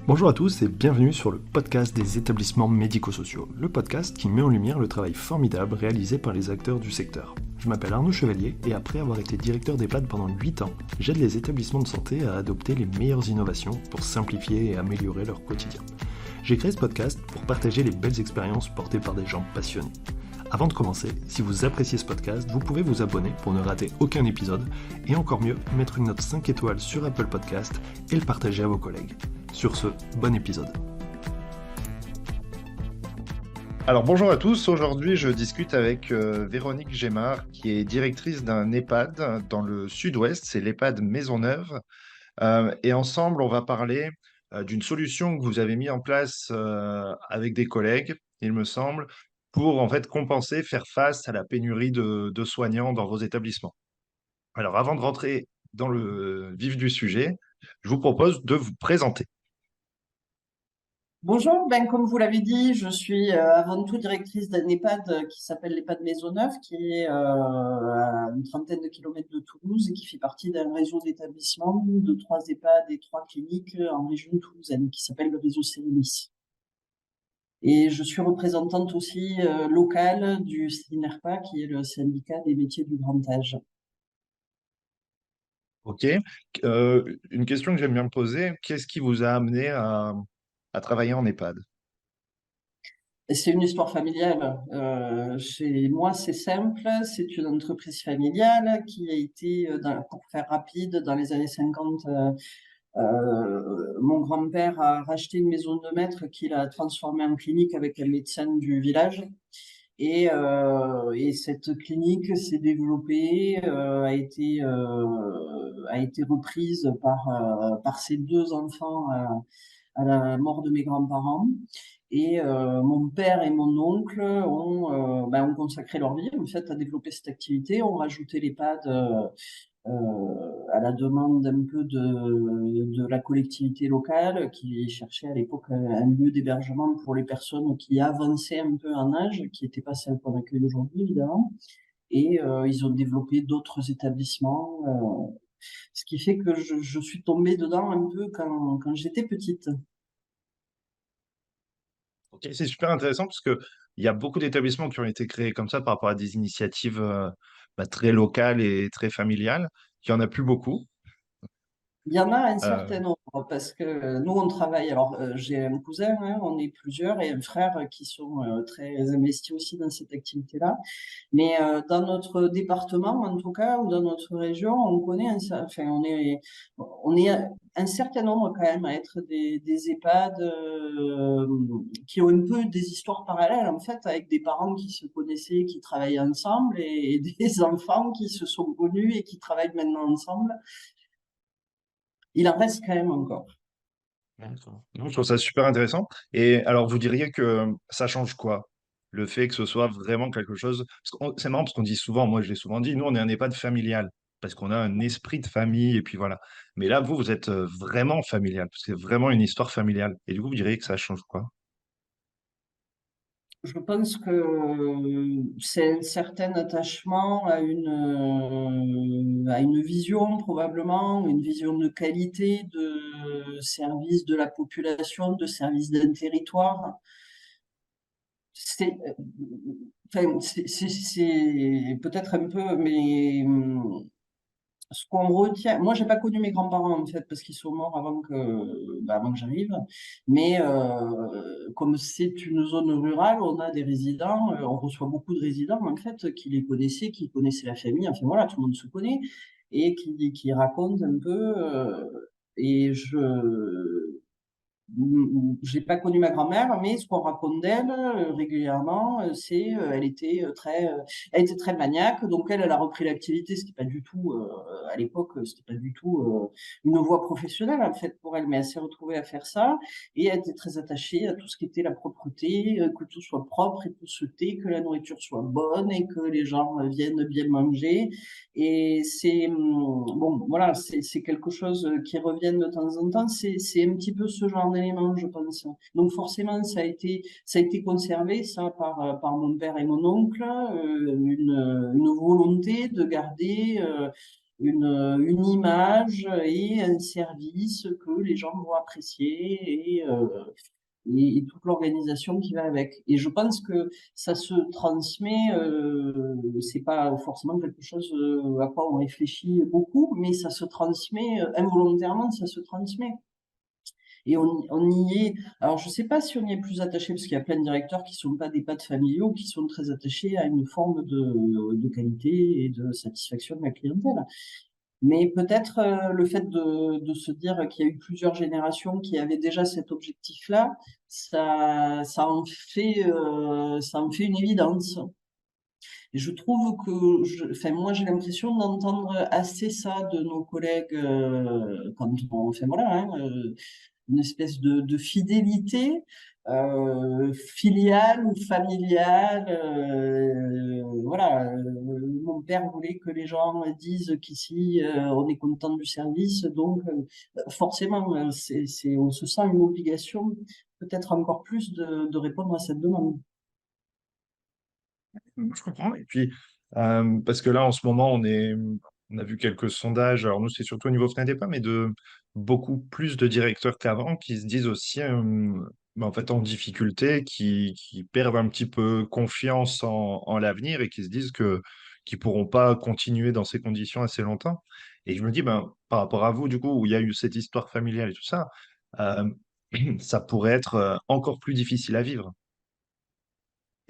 Bonjour à tous et bienvenue sur le podcast des établissements médico-sociaux, le podcast qui met en lumière le travail formidable réalisé par les acteurs du secteur. Je m'appelle Arnaud Chevalier et après avoir été directeur d'EHPAD pendant 8 ans, j'aide les établissements de santé à adopter les meilleures innovations pour simplifier et améliorer leur quotidien. J'ai créé ce podcast pour partager les belles expériences portées par des gens passionnés. Avant de commencer, si vous appréciez ce podcast, vous pouvez vous abonner pour ne rater aucun épisode et encore mieux, mettre une note 5 étoiles sur Apple Podcast et le partager à vos collègues. Sur ce, bon épisode. Alors bonjour à tous, aujourd'hui je discute avec Véronique Gémard qui est directrice d'un EHPAD dans le sud-ouest, c'est l'EHPAD Maisonneuve. Et ensemble on va parler d'une solution que vous avez mis en place avec des collègues, il me semble, pour en fait compenser, faire face à la pénurie de soignants dans vos établissements. Alors avant de rentrer dans le vif du sujet, je vous propose de vous présenter. Bonjour, comme vous l'avez dit, je suis avant tout directrice d'un EHPAD qui s'appelle l'EHPAD Maisonneuve, qui est à une trentaine de kilomètres de Toulouse et qui fait partie d'un réseau d'établissements de 3 EHPAD et 3 cliniques en région toulousaine, qui s'appelle le réseau Célinis. Et je suis représentante aussi locale du SYNERPA, qui est le syndicat des métiers du grand âge. Ok. Une question que j'aime bien me poser, qu'est-ce qui vous a amené à travailler en EHPAD? Et c'est une histoire familiale. Chez moi, c'est simple. C'est une entreprise familiale qui a été, pour faire rapide, dans les années 50, mon grand-père a racheté une maison de maître qu'il a transformée en clinique avec un médecin du village. Et cette clinique s'est développée, a été reprise par ses 2 enfants à la mort de mes grands-parents. Et mon père et mon oncle ont consacré leur vie en fait à développer cette activité, ont rajouté l'EHPAD à la demande un peu de la collectivité locale qui cherchait à l'époque un lieu d'hébergement pour les personnes qui avançaient un peu en âge, qui n'étaient pas celles qu'on accueille aujourd'hui évidemment. Et ils ont développé d'autres établissements, ce qui fait que je suis tombée dedans un peu quand j'étais petite. Ok, c'est super intéressant parce que il y a beaucoup d'établissements qui ont été créés comme ça par rapport à des initiatives très locales et très familiales. Il y en a plus beaucoup. Il y en a un Euh, certain nombre parce que nous, on travaille. Alors, j'ai un cousin, hein, on est plusieurs, et un frère qui sont très investis aussi dans cette activité-là. Mais dans notre département, en tout cas, ou dans notre région, on connaît, enfin, on est un certain nombre quand même à être des EHPAD qui ont un peu des histoires parallèles, en fait, avec des parents qui se connaissaient, qui travaillaient ensemble, et des enfants qui se sont connus et qui travaillent maintenant ensemble. Il en reste quand même encore. D'accord. Non, je trouve ça super intéressant. Et alors, vous diriez que ça change quoi? Le fait que ce soit vraiment quelque chose. C'est marrant parce qu'on dit souvent, moi je l'ai souvent dit, nous on est un EHPAD familial parce qu'on a un esprit de famille et puis voilà. Mais là, vous êtes vraiment familial parce que c'est vraiment une histoire familiale. Et du coup, vous diriez que ça change quoi? Je pense que c'est un certain attachement à une vision, probablement, une vision de qualité de service de la population, de service d'un territoire. C'est, enfin, c'est peut-être un peu, mais ce qu'on retient, moi j'ai pas connu mes grands-parents en fait parce qu'ils sont morts avant que j'arrive, mais comme c'est une zone rurale, on a des résidents, on reçoit beaucoup de résidents en fait qui les connaissaient, qui connaissaient la famille, enfin voilà, tout le monde se connaît et qui racontent un peu. Et j'ai pas connu ma grand-mère, mais ce qu'on raconte d'elle régulièrement, c'est elle était très maniaque. Donc elle a repris l'activité, ce qui pas du tout à l'époque, c'était pas du tout une voie professionnelle en fait pour elle, mais elle s'est retrouvée à faire ça et elle était très attachée à tout ce qui était la propreté, que tout soit propre et épousseté, que la nourriture soit bonne et que les gens viennent bien manger. Et bon, voilà, c'est quelque chose qui revient de temps en temps. C'est un petit peu ce genre d'élément, je pense. Donc forcément, ça a été conservé, ça, par mon père et mon oncle, une volonté de garder. une image et un service que les gens vont apprécier et toute l'organisation qui va avec. Et je pense que ça se transmet, c'est pas forcément quelque chose à quoi on réfléchit beaucoup, mais ça se transmet involontairement, ça se transmet. Et on y est. Alors, je ne sais pas si on y est plus attaché, parce qu'il y a plein de directeurs qui ne sont pas des patres familiaux, qui sont très attachés à une forme de qualité et de satisfaction de la clientèle. Mais peut-être le fait de se dire qu'il y a eu plusieurs générations qui avaient déjà cet objectif-là, ça en fait une évidence. Et je trouve que, enfin, moi, j'ai l'impression d'entendre assez ça de nos collègues quand on, enfin, voilà, hein, une espèce de fidélité filiale ou familiale. Voilà, mon père voulait que les gens disent qu'ici on est content du service, donc forcément, on se sent une obligation, peut-être encore plus, de répondre à cette demande. Je comprends. Et puis, parce que là, en ce moment, on a vu quelques sondages. Alors, nous, c'est surtout au niveau FNADEPA, mais de beaucoup plus de directeurs qu'avant qui se disent aussi, en fait, en difficulté, qui perdent un petit peu confiance en l'avenir et qui se disent qu'ils pourront pas continuer dans ces conditions assez longtemps. Et je me dis, ben, par rapport à vous, du coup, où il y a eu cette histoire familiale et tout ça, euh, ça pourrait être encore plus difficile à vivre.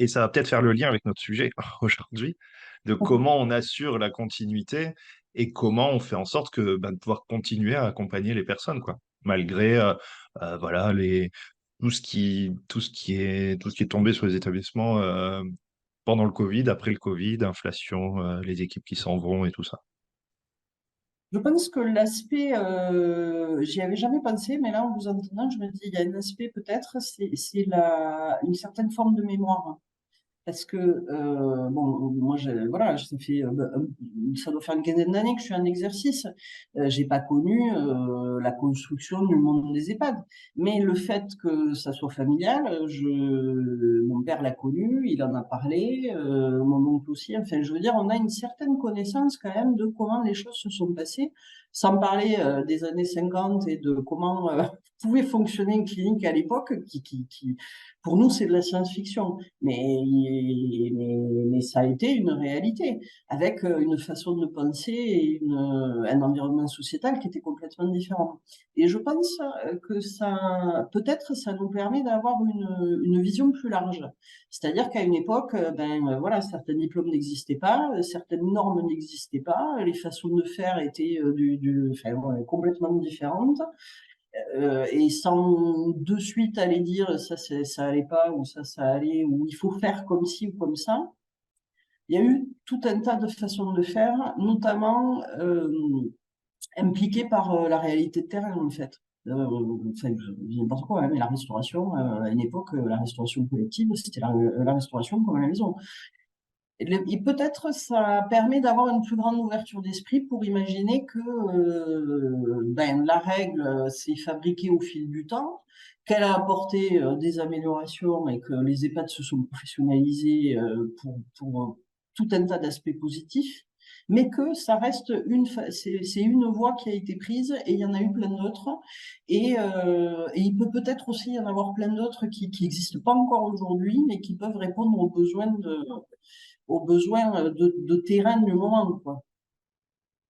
Et ça va peut-être faire le lien avec notre sujet aujourd'hui, de comment on assure la continuité et comment on fait en sorte de pouvoir continuer à accompagner les personnes, quoi, malgré voilà, tout ce qui est tombé sur les établissements pendant le Covid, après le Covid, inflation, les équipes qui s'en vont et tout ça. Je pense que l'aspect, j'y avais jamais pensé, mais là, en vous entendant, je me dis, il y a un aspect peut-être, une certaine forme de mémoire. Parce que, bon, moi, voilà, ça doit faire une quinzaine d'années que je suis en exercice. J'ai pas connu la construction du monde des EHPAD. Mais le fait que ça soit familial, mon père l'a connu, il en a parlé, mon oncle aussi. Enfin, je veux dire, on a une certaine connaissance quand même de comment les choses se sont passées, sans parler des années 50 et de comment pouvait fonctionner une clinique à l'époque, qui, pour nous, c'est de la science-fiction. Mais ça a été une réalité, avec une façon de penser et un environnement sociétal qui était complètement différent. Et je pense que peut-être, ça nous permet d'avoir une vision plus large. C'est-à-dire qu'à une époque, voilà, certains diplômes n'existaient pas, certaines normes n'existaient pas, les façons de faire étaient enfin, ouais, complètement différentes. Et sans de suite aller dire ça, ça allait pas, ou ça allait, ou il faut faire comme ci ou comme ça. Il y a eu tout un tas de façons de faire, notamment impliquées par la réalité de terrain, en fait. Enfin, n'importe quoi, hein, mais la restauration, à une époque, la restauration collective, c'était la restauration comme à la maison. Et peut-être ça permet d'avoir une plus grande ouverture d'esprit pour imaginer que la règle s'est fabriquée au fil du temps, qu'elle a apporté des améliorations et que les EHPAD se sont professionnalisés pour tout un tas d'aspects positifs, mais que ça reste c'est une voie qui a été prise et il y en a eu plein d'autres. Et il peut peut-être aussi y en avoir plein d'autres qui n'existent pas encore aujourd'hui, mais qui peuvent répondre aux besoins de terrain du moment, quoi.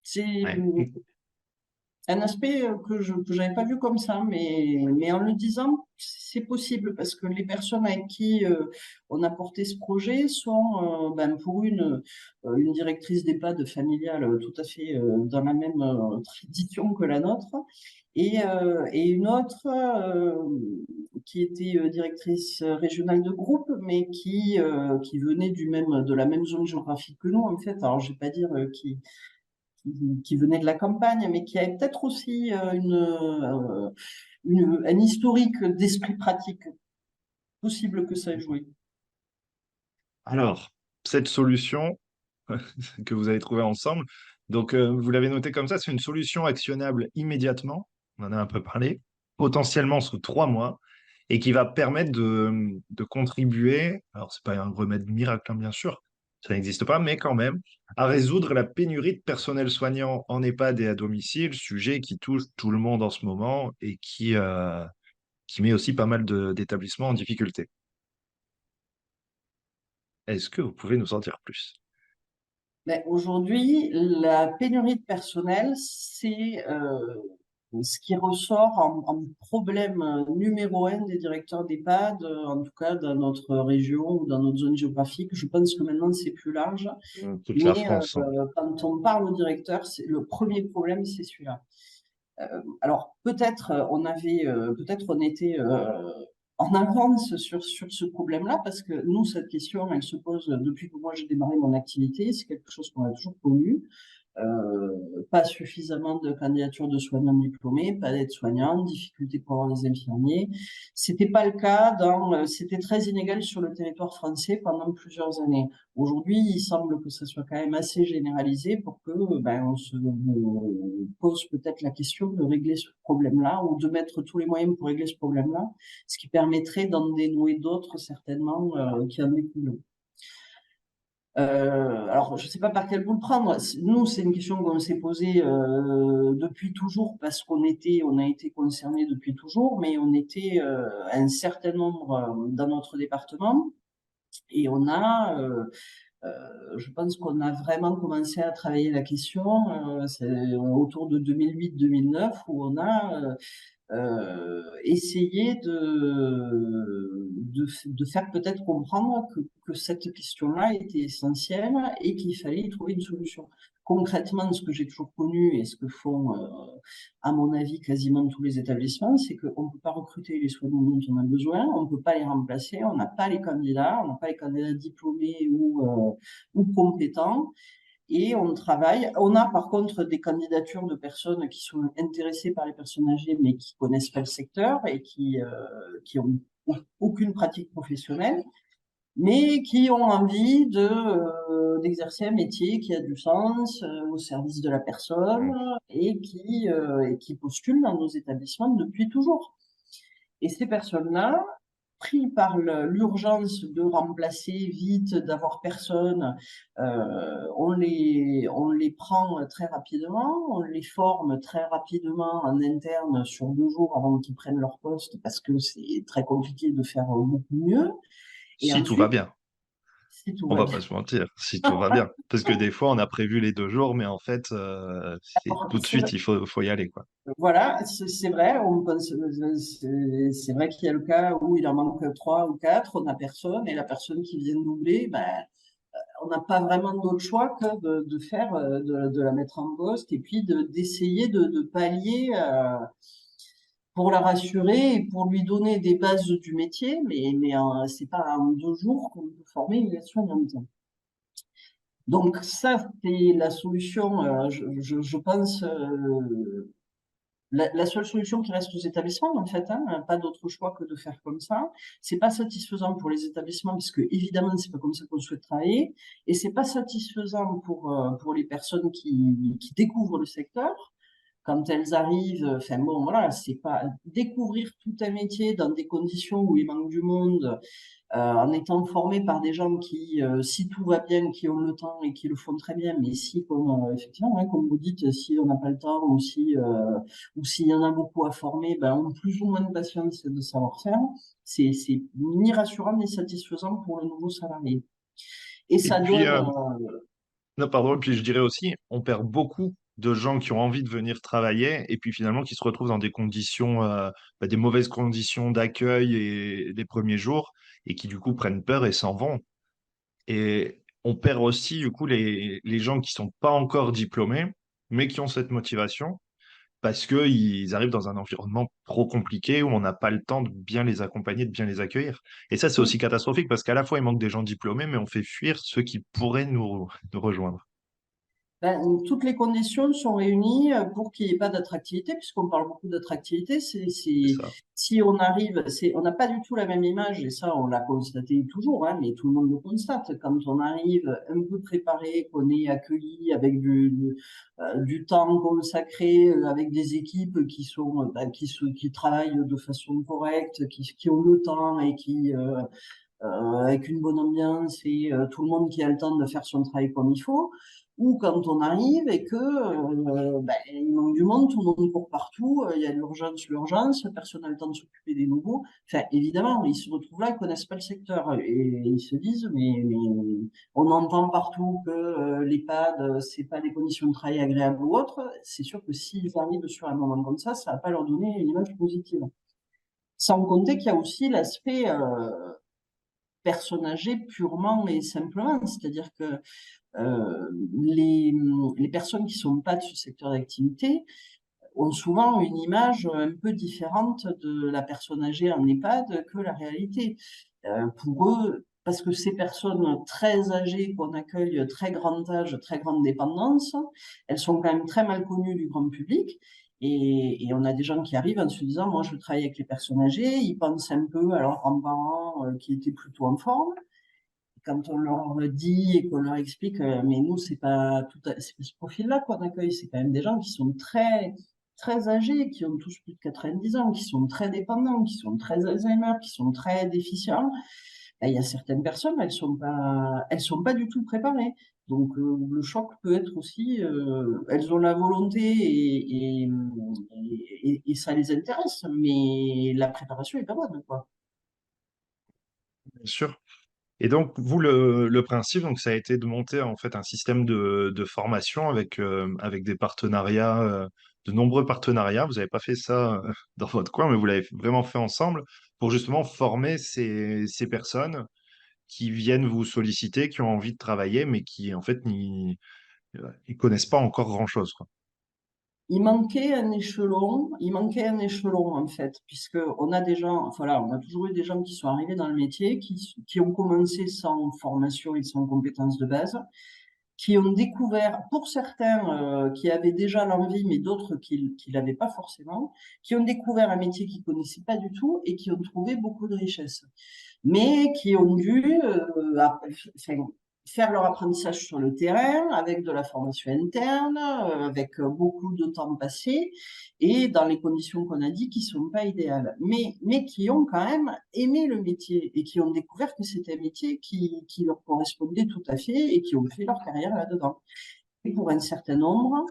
C'est Ouais. un aspect que je n'avais pas vu comme ça, mais en le disant, c'est possible parce que les personnes avec qui on a porté ce projet sont, pour une directrice d'EHPAD familiale tout à fait dans la même tradition que la nôtre, et une autre qui était directrice régionale de groupe, mais qui venait de la même zone géographique que nous, en fait. Alors, je vais pas dire qui venait de la campagne, mais qui avait peut-être aussi un historique d'esprit pratique. Possible que ça ait joué. Alors, cette solution que vous avez trouvée ensemble, donc vous l'avez noté comme ça, c'est une solution actionnable immédiatement, on en a un peu parlé, potentiellement sous 3 mois, et qui va permettre de contribuer, alors c'est pas un remède miracle, hein, bien sûr, ça n'existe pas, mais quand même, à résoudre la pénurie de personnel soignant en EHPAD et à domicile, sujet qui touche tout le monde en ce moment et qui met aussi pas mal d'établissements en difficulté. Est-ce que vous pouvez nous en dire plus? Mais aujourd'hui, la pénurie de personnel, c'est ce qui ressort en problème numéro un des directeurs d'EHPAD, en tout cas dans notre région ou dans notre zone géographique. Je pense que maintenant c'est plus large, Toute la mais France, hein. quand on parle au directeur, le premier problème c'est celui-là. Alors peut-être peut-être on était en avance sur ce problème-là parce que nous cette question elle se pose depuis que moi j'ai démarré mon activité, c'est quelque chose qu'on a toujours connu. Pas suffisamment de candidatures de soignants diplômés, pas d'aides-soignants, difficulté pour avoir des infirmiers. C'était pas le cas c'était très inégal sur le territoire français pendant plusieurs années. Aujourd'hui, il semble que ça soit quand même assez généralisé pour que, on se pose peut-être la question de régler ce problème-là ou de mettre tous les moyens pour régler ce problème-là, ce qui permettrait d'en dénouer d'autres certainement qui en découlent. Alors, je ne sais pas par quel bout le prendre. Nous, c'est une question qu'on s'est posée depuis toujours parce on a été concernés depuis toujours, mais on était un certain nombre dans notre département et je pense qu'on a vraiment commencé à travailler la question c'est autour de 2008-2009 où on a essayer de faire peut-être comprendre que cette question-là était essentielle et qu'il fallait y trouver une solution. Concrètement, ce que j'ai toujours connu et ce que font, à mon avis, quasiment tous les établissements, c'est qu'on ne peut pas recruter les soignants dont on a besoin, on ne peut pas les remplacer, on n'a pas les candidats, on n'a pas les candidats diplômés ou compétents. Et on travaille. On a par contre des candidatures de personnes qui sont intéressées par les personnes âgées, mais qui connaissent pas le secteur et qui ont aucune pratique professionnelle, mais qui ont envie d'exercer un métier qui a du sens au service de la personne Mm. et qui postulent dans nos établissements depuis toujours. Et ces personnes-là, pris par l'urgence de remplacer vite, d'avoir personne, on les prend très rapidement, on les forme très rapidement en interne sur 2 jours avant qu'ils prennent leur poste parce que c'est très compliqué de faire beaucoup mieux. Et Si tout va ensuite, bien, si tout on va va bien. pas se mentir, si tout va bien. Parce que des fois, on a prévu les 2 jours, mais en fait, tout de suite, faut y aller, quoi. Voilà, c'est vrai, c'est vrai qu'il y a le cas où il en manque 3 ou 4, on n'a personne, et la personne qui vient de doubler, ben, on n'a pas vraiment d'autre choix que de faire, de la mettre en poste et puis d'essayer de pallier pour la rassurer et pour lui donner des bases du métier, mais c'est pas en 2 jours qu'on peut former une soignante. Donc ça, c'est la solution, je pense, la seule solution qui reste aux établissements, en fait, hein, pas d'autre choix que de faire comme ça. C'est pas satisfaisant pour les établissements, parce que évidemment, c'est pas comme ça qu'on souhaite travailler, et c'est pas satisfaisant pour les personnes qui découvrent le secteur. Quand elles arrivent, enfin bon, voilà, c'est pas découvrir tout un métier dans des conditions où il manque du monde, en étant formé par des gens qui, si tout va bien, qui ont le temps et qui le font très bien, mais si, comme effectivement, hein, comme vous dites, si on n'a pas le temps ou s'il y en a beaucoup à former, ben, ont plus ou moins de patience et de savoir-faire, c'est ni rassurant ni satisfaisant pour le nouveau salarié. Et Et ça puis, donne, non, pardon, et puis je dirais aussi, on perd beaucoup de gens qui ont envie de venir travailler et puis finalement qui se retrouvent dans des conditions, des mauvaises conditions d'accueil et les premiers jours et qui du coup prennent peur et s'en vont. Et on perd aussi du coup les gens qui sont pas encore diplômés mais qui ont cette motivation parce qu'ils arrivent dans un environnement trop compliqué où on n'a pas le temps de bien les accompagner, de bien les accueillir. Et ça, c'est aussi catastrophique parce qu'à la fois, il manque des gens diplômés, mais on fait fuir ceux qui pourraient nous rejoindre. ben, toutes les conditions sont réunies pour qu'il n'y ait pas d'attractivité, puisqu'on parle beaucoup d'attractivité. C'est ça. Si on arrive, on n'a pas du tout la même image, et ça, on l'a constaté toujours, hein, mais tout le monde le constate. Quand on arrive un peu préparé, qu'on est accueilli avec du temps consacré, avec des équipes qui travaillent de façon correcte, qui ont le temps et avec une bonne ambiance et tout le monde qui a le temps de faire son travail comme il faut, ou quand on arrive et que il manque du monde, tout le monde court partout, il y a l'urgence, personne n'a le temps de s'occuper des nouveaux. Enfin, évidemment, ils se retrouvent là, ils connaissent pas le secteur et ils se disent, mais on entend partout que l'EHPAD, c'est pas des conditions de travail agréables ou autres. C'est sûr que s'ils arrivent sur un moment comme ça va pas leur donner une image positive. Sans compter qu'il y a aussi l'aspect personne âgée purement et simplement, c'est-à-dire que euh, les, les personnes qui sont pas de ce secteur d'activité ont souvent une image un peu différente de la personne âgée en EHPAD que la réalité. Pour eux, parce que ces personnes très âgées qu'on accueille, très grand âge, très grande dépendance, elles sont quand même très mal connues du grand public. Et on a des gens qui arrivent en se disant, moi je travaille avec les personnes âgées, ils pensent un peu à leurs grands-parents qui étaient plutôt en forme. Quand on leur dit et qu'on leur explique, mais nous, c'est pas ce profil-là qu'on accueille, c'est quand même des gens qui sont très, très âgés, qui ont tous plus de 90 ans, qui sont très dépendants, qui sont très Alzheimer, qui sont très déficients. Ben, il y a certaines personnes, elles sont pas du tout préparées. Donc, le choc peut être aussi, elles ont la volonté et ça les intéresse, mais la préparation est pas bonne, quoi. Bien sûr. Et donc, vous, le principe, donc, ça a été de monter en fait un système de formation avec des partenariats, de nombreux partenariats. Vous n'avez pas fait ça dans votre coin, mais vous l'avez vraiment fait ensemble pour justement former ces personnes qui viennent vous solliciter, qui ont envie de travailler, mais qui en fait ils connaissent pas encore grand-chose, quoi. Il manquait un échelon en fait, puisque on a des gens, voilà, on a toujours eu des gens qui sont arrivés dans le métier, qui ont commencé sans formation et sans compétences de base, qui ont découvert, pour certains qui avaient déjà l'envie, mais d'autres qui l'avaient pas forcément, qui ont découvert un métier qu'ils connaissaient pas du tout et qui ont trouvé beaucoup de richesse, mais qui ont dû enfin, faire leur apprentissage sur le terrain avec de la formation interne, avec beaucoup de temps passé et dans les conditions qu'on a dit qui sont pas idéales, mais qui ont quand même aimé le métier et qui ont découvert que c'était un métier qui leur correspondait tout à fait et qui ont fait leur carrière là-dedans. Et pour un certain nombre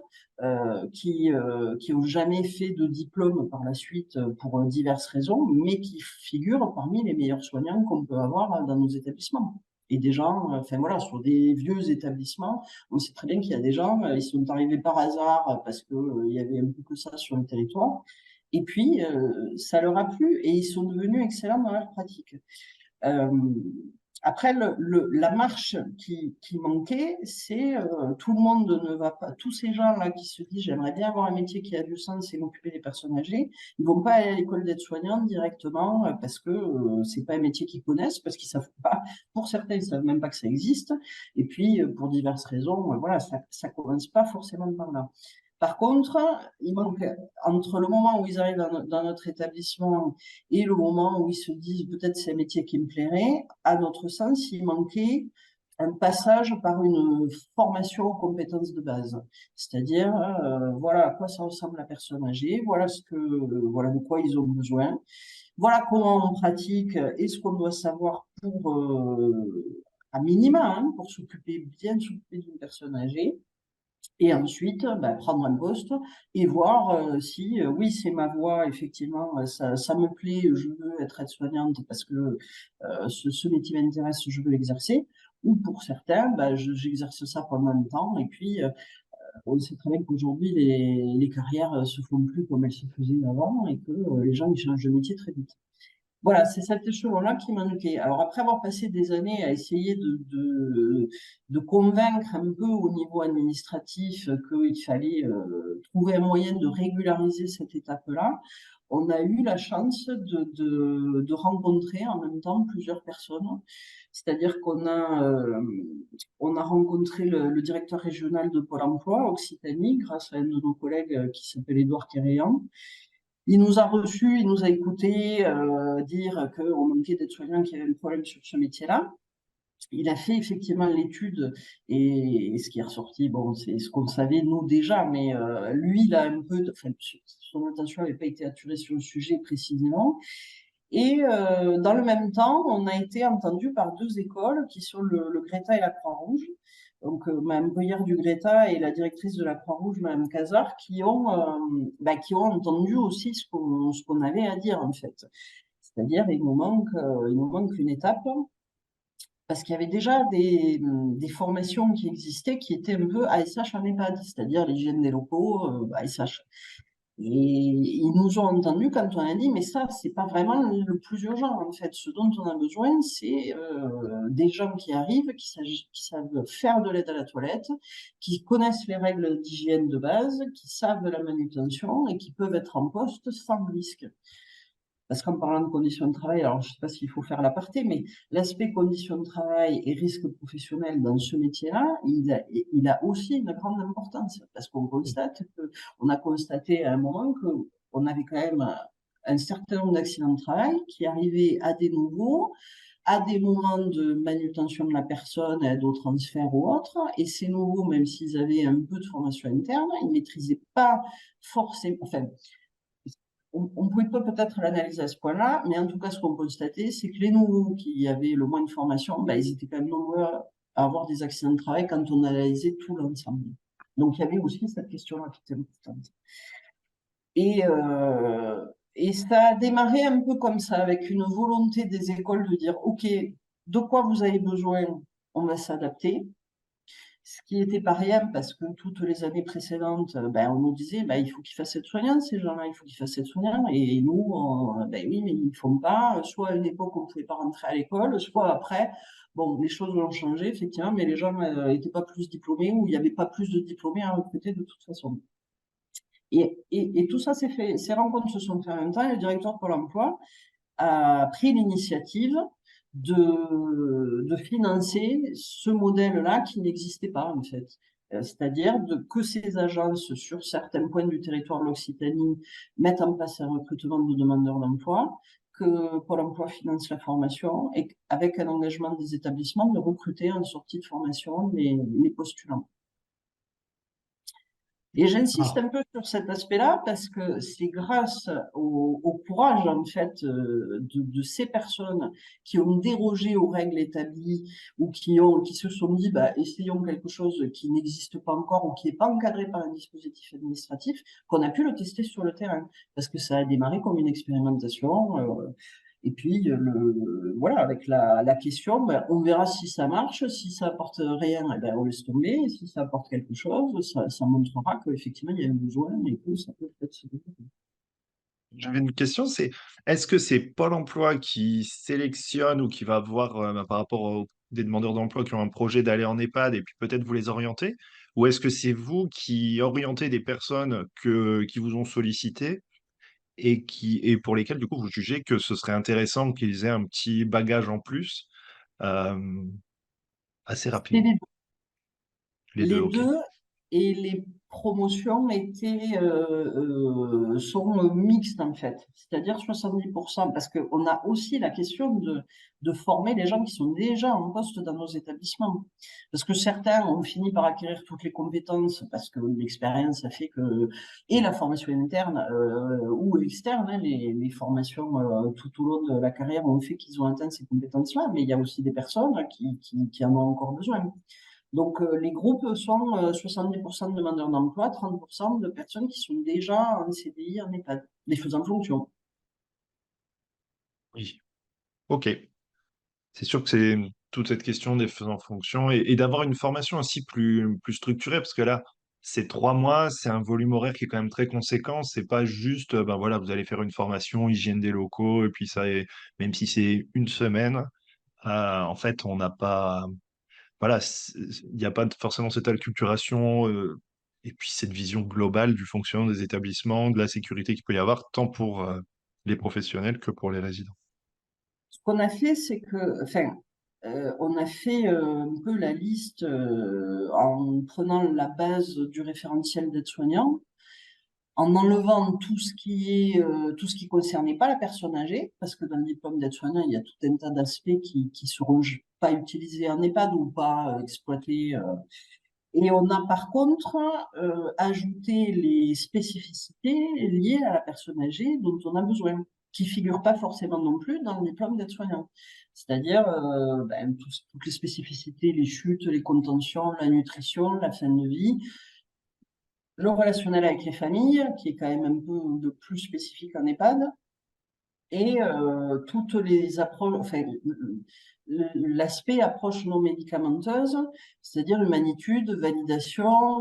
qui ont jamais fait de diplôme par la suite pour diverses raisons, mais qui figurent parmi les meilleurs soignants qu'on peut avoir dans nos établissements. Et des gens, enfin voilà, sur des vieux établissements, on sait très bien qu'il y a des gens, ils sont arrivés par hasard parce que il y avait un peu que ça sur le territoire. Et puis, ça leur a plu et ils sont devenus excellents dans leur pratique. Euh, Après, la marche qui manquait, c'est tout le monde ne va pas, tous ces gens-là qui se disent j'aimerais bien avoir un métier qui a du sens et m'occuper des personnes âgées, ils vont pas aller à l'école d'aide-soignante directement parce que c'est pas un métier qu'ils connaissent, parce qu'ils savent pas, pour certains, ils savent même pas que ça existe, et puis pour diverses raisons, voilà, ça commence pas forcément par là. Par contre, il manque, entre le moment où ils arrivent dans notre établissement et le moment où ils se disent peut-être c'est un métier qui me plairait, à notre sens, il manquait un passage par une formation aux compétences de base. C'est-à-dire, voilà à quoi ça ressemble la personne âgée, voilà de quoi ils ont besoin, voilà comment on pratique et ce qu'on doit savoir pour, à minima, hein, pour bien s'occuper d'une personne âgée. Et ensuite, prendre un poste et voir si, oui, c'est ma voie, effectivement, ça me plaît, je veux être aide-soignante parce que ce métier m'intéresse, je veux l'exercer. Ou pour certains, j'exerce ça pendant un temps et puis on sait très bien qu'aujourd'hui, les carrières se font plus comme elles se faisaient avant et que les gens ils changent de métier très vite. Voilà, c'est cet échelon-là qui manquait. Alors après avoir passé des années à essayer de convaincre un peu au niveau administratif qu'il fallait trouver un moyen de régulariser cette étape-là, on a eu la chance de rencontrer en même temps plusieurs personnes. C'est-à-dire on a rencontré le directeur régional de Pôle emploi Occitanie grâce à un de nos collègues qui s'appelle Édouard Kéréan. Il nous a reçus, il nous a écoutés dire qu'on manquait d'aides-soignants qui avaient un problème sur ce métier-là. Il a fait effectivement l'étude et ce qui est ressorti, bon, c'est ce qu'on savait nous déjà, mais lui, il a un peu, enfin, son attention n'avait pas été attirée sur le sujet précisément. Et dans le même temps, on a été entendu par deux écoles qui sont le Greta et la Croix-Rouge. Donc, Mme Bruyère du Greta et la directrice de la Croix-Rouge, Mme Cazard, qui ont entendu aussi ce qu'on avait à dire, en fait. C'est-à-dire, il nous manque une étape, parce qu'il y avait déjà des formations qui existaient qui étaient un peu ASH en EHPAD, c'est-à-dire l'hygiène des locaux, ASH. Et ils nous ont entendus quand on a dit, mais ça, c'est pas vraiment le plus urgent, en fait. Ce dont on a besoin, c'est des gens qui arrivent, qui savent faire de l'aide à la toilette, qui connaissent les règles d'hygiène de base, qui savent la manutention et qui peuvent être en poste sans risque. Parce qu'en parlant de conditions de travail, alors je ne sais pas s'il faut faire l'aparté, mais l'aspect conditions de travail et risque professionnel dans ce métier-là, il a aussi une grande importance. Parce on a constaté à un moment qu'on avait quand même un certain nombre d'accidents de travail qui arrivaient à des nouveaux, à des moments de manutention de la personne, aide au transfert ou autre. Et ces nouveaux, même s'ils avaient un peu de formation interne, ils ne maîtrisaient pas forcément, enfin, on ne pouvait pas peut-être l'analyser à ce point-là, mais en tout cas, ce qu'on constatait, c'est que les nouveaux qui avaient le moins de formation, ben, ils étaient quand même nombreux à avoir des accidents de travail quand on analysait tout l'ensemble. Donc, il y avait aussi cette question-là qui était importante. Et, euh, et ça a démarré un peu comme ça, avec une volonté des écoles de dire, OK, de quoi vous avez besoin, on va s'adapter. Ce qui n'était pas rien parce que toutes les années précédentes, ben, on nous disait ben, il faut qu'ils fassent aide-soignante, ces gens-là, il faut qu'ils fassent aide-soignant. Et nous, ben oui, mais ils ne font pas. Soit à une époque, on ne pouvait pas rentrer à l'école, soit après. Bon, les choses ont changé, effectivement, mais les gens n'étaient pas plus diplômés ou il n'y avait pas plus de diplômés à recruter de toute façon. Et tout ça s'est fait, ces rencontres se sont faites en même temps et le directeur de Pôle emploi a pris l'initiative de financer ce modèle-là qui n'existait pas en fait. C'est-à-dire que ces agences, sur certains points du territoire de l'Occitanie, mettent en place un recrutement de demandeurs d'emploi, que Pôle emploi finance la formation et avec un engagement des établissements de recruter en sortie de formation les postulants. Et j'insiste Ah. un peu sur cet aspect-là parce que c'est grâce au courage, en fait, de ces personnes qui ont dérogé aux règles établies ou qui se sont dit, bah, essayons quelque chose qui n'existe pas encore ou qui n'est pas encadré par un dispositif administratif, qu'on a pu le tester sur le terrain. Parce que ça a démarré comme une expérimentation. Et puis, voilà, avec la question, ben, on verra si ça marche. Si ça apporte rien, eh ben, on laisse tomber. Et si ça apporte quelque chose, ça montrera qu'effectivement, il y a un besoin et que ça peut peut-être se développer. J'avais une question, c'est est-ce que c'est Pôle emploi qui sélectionne ou qui va voir par rapport des demandeurs d'emploi qui ont un projet d'aller en EHPAD et puis peut-être vous les orienter? Ou est-ce que c'est vous qui orientez des personnes qui vous ont sollicité et pour lesquelles du coup vous jugez que ce serait intéressant qu'ils aient un petit bagage en plus euh, assez C'est rapidement? les Les deux, Les ok. deux et les promotions sont mixtes en fait, c'est-à-dire 70%, parce qu'on a aussi la question de former les gens qui sont déjà en poste dans nos établissements. Parce que certains ont fini par acquérir toutes les compétences parce que l'expérience a fait que, et la formation interne ou externe, hein, les formations tout au long de la carrière ont fait qu'ils ont atteint ces compétences-là, mais il y a aussi des personnes qui en ont encore besoin. Donc, les groupes sont 70% de demandeurs d'emploi, 30% de personnes qui sont déjà en CDI, en EHPAD, les faisant fonction. Oui, ok. C'est sûr que c'est toute cette question des faisans fonction et d'avoir une formation aussi plus structurée, parce que là, c'est 3 mois, c'est un volume horaire qui est quand même très conséquent. C'est pas juste, ben voilà, vous allez faire une formation hygiène des locaux, et puis ça, même si c'est une semaine, en fait, on n'a pas, voilà, il n'y a pas forcément cette acculturation, et puis cette vision globale du fonctionnement des établissements, de la sécurité qu'il peut y avoir, tant pour les professionnels que pour les résidents. Ce qu'on a fait, c'est que, enfin, on a fait un peu la liste en prenant la base du référentiel d'aide-soignant, en enlevant tout ce qui concernait pas la personne âgée, parce que dans le diplôme d'aide-soignant, il y a tout un tas d'aspects qui seront pas utilisés en EHPAD ou pas exploités. Et on a par contre ajouté les spécificités liées à la personne âgée dont on a besoin. qui ne figurent pas forcément non plus dans le diplôme d'aide-soignant. C'est-à-dire toutes les spécificités, les chutes, les contentions, la nutrition, la fin de vie, le relationnel avec les familles, qui est quand même un peu de plus spécifique en EHPAD, et toutes les approches, enfin, l'aspect approche non médicamenteuse, c'est-à-dire humanitude, validation,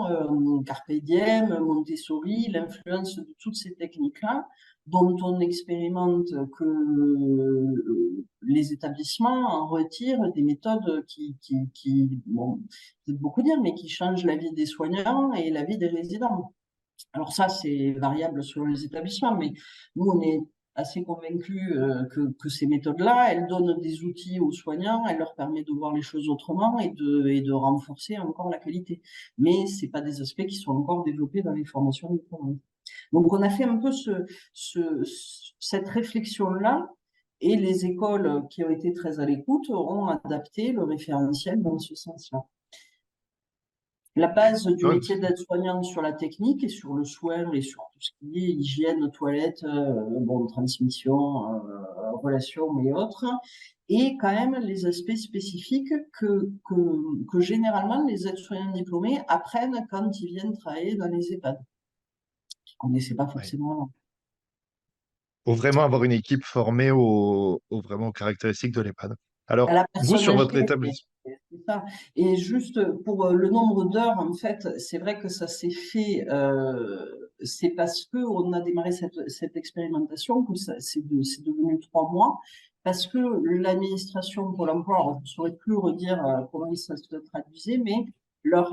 carpe diem, Montessori, l'influence de toutes ces techniques-là, dont on expérimente que les établissements en retirent des méthodes bon, c'est beaucoup dire, mais qui changent la vie des soignants et la vie des résidents. Alors ça, c'est variable selon les établissements, mais nous, on est assez convaincus que ces méthodes-là, elles donnent des outils aux soignants, elles leur permettent de voir les choses autrement et de renforcer encore la qualité. Mais c'est pas des aspects qui sont encore développés dans les formations diplômantes. Donc, on a fait un peu cette réflexion-là, et les écoles qui ont été très à l'écoute ont adapté le référentiel dans ce sens-là. La base du Donc, métier d'aide-soignante sur la technique et sur le soin et sur tout ce qui est hygiène, toilette, transmission, relations et autres, et quand même les aspects spécifiques que généralement les aides-soignants diplômés apprennent quand ils viennent travailler dans les EHPAD, qu'ils ne connaissaient pas ouais. forcément avant. Faut vraiment avoir une équipe formée vraiment aux caractéristiques de l'EHPAD. À Alors, la vous, personne sur votre âgée, établissement, c'est ça. Et juste pour le nombre d'heures, en fait, c'est vrai que ça s'est fait, c'est parce que on a démarré cette expérimentation que c'est devenu 3 mois, parce que l'administration Pôle emploi, alors, je ne saurais plus redire comment ça se traduisait, mais leur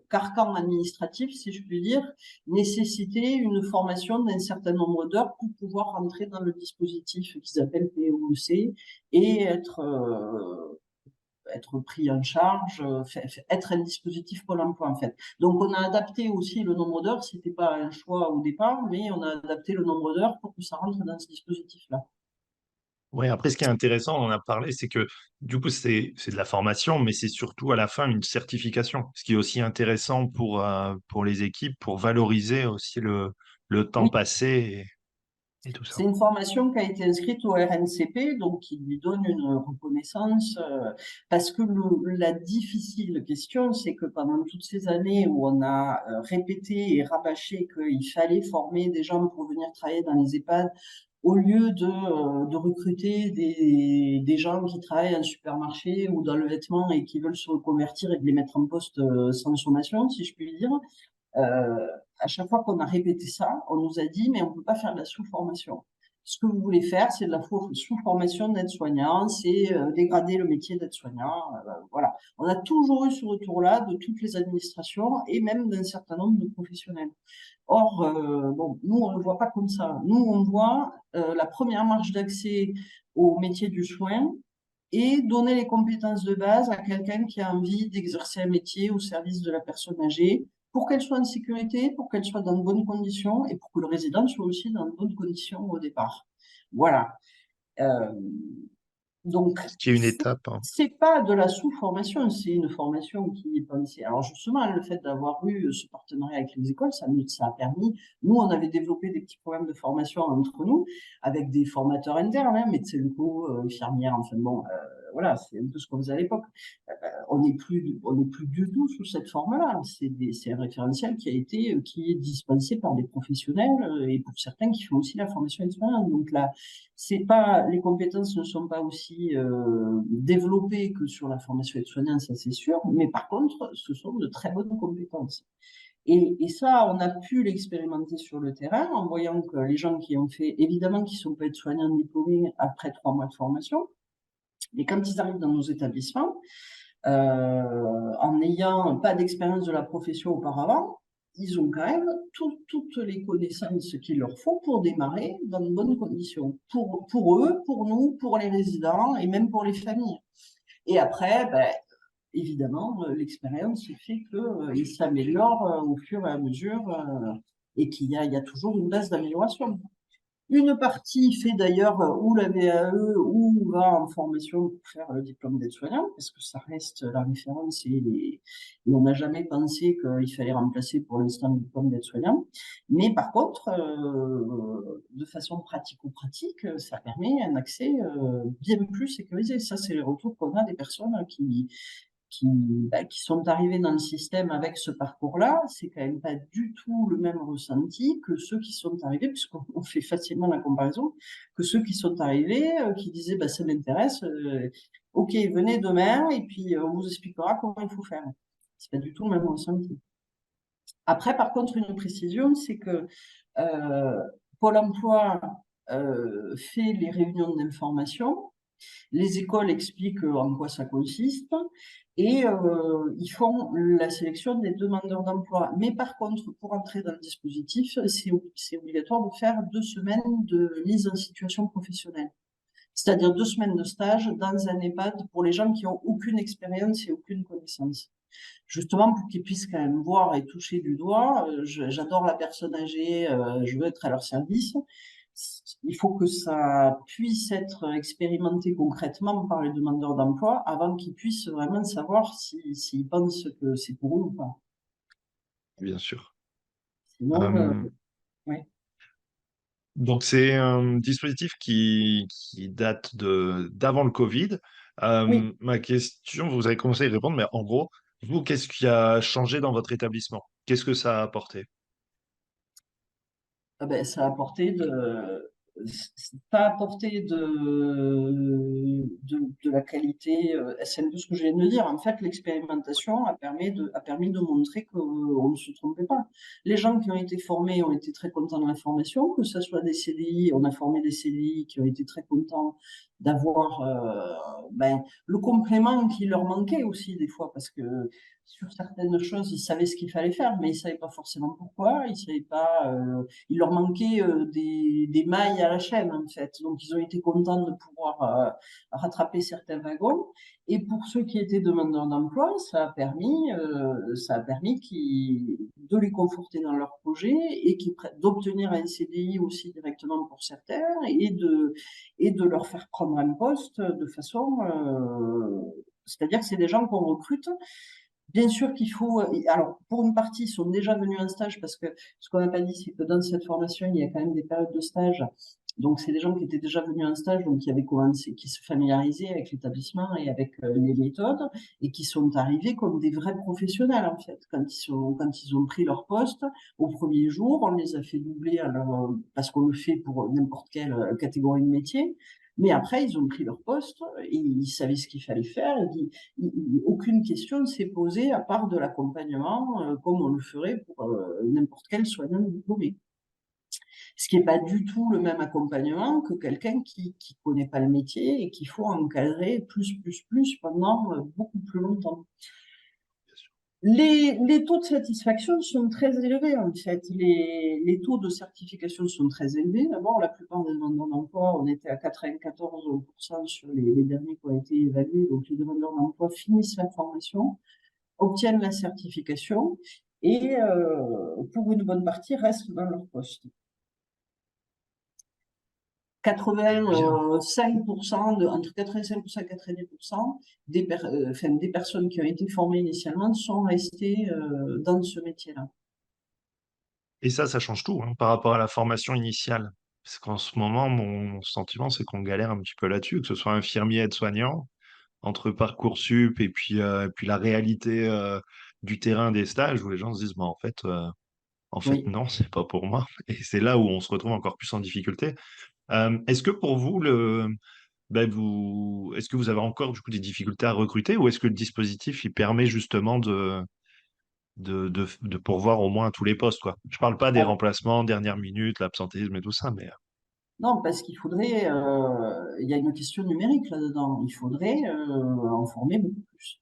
carcan administratif, si je puis dire, nécessitait une formation d'un certain nombre d'heures pour pouvoir rentrer dans le dispositif qu'ils appellent POEC et être pris en charge, être un dispositif Pôle emploi en fait. Donc on a adapté aussi le nombre d'heures, c'était pas un choix au départ, mais on a adapté le nombre d'heures pour que ça rentre dans ce dispositif-là. ouais, après, ce qui est intéressant, on en a parlé, c'est que du coup, c'est de la formation, mais c'est surtout à la fin une certification, ce qui est aussi intéressant pour les équipes, pour valoriser aussi le temps Oui, passé et tout c'est ça. une formation qui a été inscrite au RNCP, donc qui lui donne une reconnaissance, parce que la difficile question, c'est que pendant toutes ces années où on a répété et rabâché qu'il fallait former des gens pour venir travailler dans les EHPAD, au lieu de recruter des gens qui travaillent en supermarché ou dans le vêtement et qui veulent se reconvertir et de les mettre en poste sans sommation, si je puis dire, à chaque fois qu'on a répété ça, on nous a dit, mais on ne peut pas faire de la sous-formation. Ce que vous voulez faire, c'est de la sous-formation d'aide-soignant, c'est dégrader le métier d'aide-soignant. Voilà. On a toujours eu ce retour-là de toutes les administrations et même d'un certain nombre de professionnels. Or, bon, nous, on ne le voit pas comme ça. Nous, on voit la première marche d'accès au métier du soin et donner les compétences de base à quelqu'un qui a envie d'exercer un métier au service de la personne âgée pour qu'elle soit en sécurité, pour qu'elle soit dans de bonnes conditions et pour que le résident soit aussi dans de bonnes conditions au départ. Voilà. Euh, donc, Ce qui est une étape, hein. c'est pas de la sous-formation, c'est une formation qui est pensée. Alors justement, le fait d'avoir eu ce partenariat avec les écoles, ça a permis. Nous, on avait développé des petits programmes de formation entre nous, avec des formateurs internes, hein, médecins locaux, infirmières, enfin bon, voilà, c'est un peu ce qu'on faisait à l'époque. On n'est plus du tout sous cette forme-là. C'est un référentiel qui est dispensé par des professionnels et pour certains qui font aussi la formation expérience. Donc là, c'est pas, les compétences ne sont pas aussi développées que sur la formation aide-soignante, ça c'est sûr, mais par contre, ce sont de très bonnes compétences. Et ça, on a pu l'expérimenter sur le terrain en voyant que les gens qui ont fait, évidemment, qui sont pas aides-soignants diplômés après 3 mois de formation, mais quand ils arrivent dans nos établissements, en n'ayant pas d'expérience de la profession auparavant, ils ont quand même toutes les connaissances qu'il leur faut pour démarrer dans de bonnes conditions. Pour eux, pour nous, pour les résidents et même pour les familles. Et après, évidemment, l'expérience fait qu'ils s'améliorent au fur et à mesure et qu'il y a toujours une base d'amélioration. Une partie fait d'ailleurs ou la VAE ou va en formation pour faire le diplôme d'aide-soignant, parce que ça reste la référence et on n'a jamais pensé qu'il fallait remplacer pour l'instant le diplôme d'aide-soignant. Mais par contre, de façon pratico-pratique, ça permet un accès bien plus sécurisé. Ça, c'est les retours qu'on a des personnes qui sont arrivés dans le système avec ce parcours-là, c'est quand même pas du tout le même ressenti que ceux qui sont arrivés, puisqu'on fait facilement la comparaison, que ceux qui sont arrivés, qui disaient bah, ça m'intéresse, ok, venez demain et puis on vous expliquera comment il faut faire. C'est pas du tout le même ressenti. Après, par contre, une précision, c'est que euh, Pôle emploi fait les réunions d'information. Les écoles expliquent en quoi ça consiste et ils font la sélection des demandeurs d'emploi. Mais par contre, pour entrer dans le dispositif, c'est obligatoire de faire 2 semaines de mise en situation professionnelle. C'est-à-dire 2 semaines de stage dans un EHPAD pour les gens qui ont aucune expérience et aucune connaissance. Justement, pour qu'ils puissent quand même voir et toucher du doigt, j'adore la personne âgée, je veux être à leur service. Il faut que ça puisse être expérimenté concrètement par les demandeurs d'emploi avant qu'ils puissent vraiment savoir s'ils pensent que c'est pour eux ou pas. Bien sûr. Sinon, Euh, ouais. donc, c'est un dispositif qui date d'avant le Covid. Oui. Ma question, vous avez commencé à y répondre, mais en gros, vous, qu'est-ce qui a changé dans votre établissement? Qu'est-ce que ça a apporté? Ah ben, ça a apporté de la qualité, c'est un peu ce que je viens de dire. En fait, l'expérimentation a permis de montrer qu'on ne se trompait pas. Les gens qui ont été formés ont été très contents de la formation, que ce soit des CDI, on a formé des CDI qui ont été très contents d'avoir le complément qui leur manquait aussi des fois, parce que sur certaines choses, ils savaient ce qu'il fallait faire, mais ils ne savaient pas forcément pourquoi, ils savaient pas. Il leur manquait des mailles à la chaîne, en fait. Donc, ils ont été contents de pouvoir rattraper certains wagons. Et pour ceux qui étaient demandeurs d'emploi, ça a permis de les conforter dans leur projet et d'obtenir un CDI aussi directement pour certains et de leur faire prendre un poste de façon. C'est-à-dire que c'est des gens qu'on recrute. Bien sûr qu'il faut. Alors, pour une partie, ils sont déjà venus en stage parce que ce qu'on n'a pas dit, c'est que dans cette formation, il y a quand même des périodes de stage. Donc, c'est des gens qui étaient déjà venus en stage, donc qui avaient commencé, qui se familiarisaient avec l'établissement et avec les méthodes et qui sont arrivés comme des vrais professionnels, en fait. Quand ils ont pris leur poste, au premier jour, on les a fait doubler parce qu'on le fait pour n'importe quelle catégorie de métier. Mais après, ils ont pris leur poste et ils savaient ce qu'il fallait faire. Aucune question ne s'est posée à part de l'accompagnement, comme on le ferait pour n'importe quel soignant diplômé. Ce qui n'est pas du tout le même accompagnement que quelqu'un qui ne connaît pas le métier et qu'il faut encadrer plus pendant beaucoup plus longtemps. Les taux de satisfaction sont très élevés, en fait. Les taux de certification sont très élevés. D'abord, la plupart des demandeurs d'emploi, on était à 94% sur les derniers qui ont été évalués. Donc, les demandeurs d'emploi finissent la formation, obtiennent la certification et, pour une bonne partie, restent dans leur poste. Bien. 85%, entre 85% et 90% des personnes qui ont été formées initialement sont restées dans ce métier-là. Et ça change tout hein, par rapport à la formation initiale. Parce qu'en ce moment, mon sentiment, c'est qu'on galère un petit peu là-dessus, que ce soit infirmier, aide-soignant, entre Parcoursup et puis la réalité du terrain des stages où les gens se disent, bah, en fait, Oui. non, c'est pas pour moi. Et c'est là où on se retrouve encore plus en difficulté. Est-ce que pour vous, est-ce que vous avez encore du coup des difficultés à recruter ou est-ce que le dispositif il permet justement de pourvoir au moins à tous les postes, quoi? Je parle pas des Ah, remplacements, dernière minute, l'absentéisme et tout ça, mais non, parce qu'il faudrait, il y a une question numérique là-dedans. Il faudrait en former beaucoup plus.